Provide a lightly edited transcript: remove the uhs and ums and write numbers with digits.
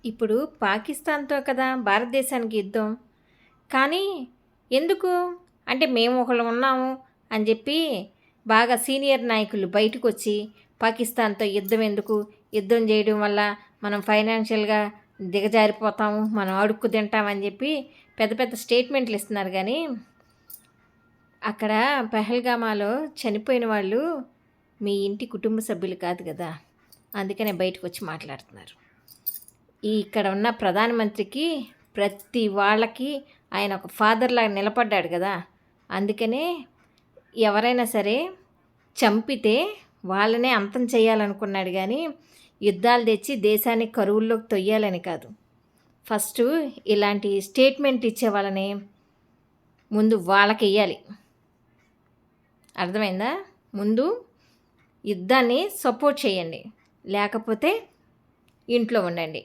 ఇప్పుడు పాకిస్తాన్‌తో కదా భారతదేశానికి యుద్ధం. కానీ ఎందుకు? అంటే మేము ఒకళ్ళం ఉన్నాము అని జెప్పి బాగా సీనియర్ నాయకులు బయటకొచ్చి పాకిస్తాన్‌తో యుద్ధం ఎందుకు? యుద్ధం జేయడం వల్ల మనం ఫైనాన్షియల్‌గా దిగజారిపోతాము. మనం అడుక్కు తింటామని జెప్పి పెద్ద పెద్ద స్టేట్మెంట్లు ఇస్తున్నారు గానీ, అక్కడ పెహల్గామాలో చనిపోయిన వాళ్ళు మీ ఇంటి కుటుంబ సభ్యులు కాదు గదా! అందుకనే బయటకొచ్చి మాట్లాడుతున్నారు. ఇక్కడ ఉన్న ప్రధానమంత్రికి ప్రతి వాళ్ళకి ఆయన ఒక ఫాదర్‌లాగా నిలబడ్డాడు గదా! అందుకనే ఎవరైనా సరే చంపితే వాళ్ళనే అంతం చేయాలనుకున్నాడు గానీ, యుద్ధాలు తెచ్చి దేశాన్ని కరువుల్లోకి తొయ్యాలని కాదు. ఫస్టు ఇలాంటి స్టేట్మెంట్ ఇచ్చే వాళ్ళని ముందు వాళ్ళకెయ్యాలి. అర్థమైందా? ముందు యుద్ధాన్ని సపోర్ట్ చేయండి. లేకపోతే ఇంట్లో ఉండండి.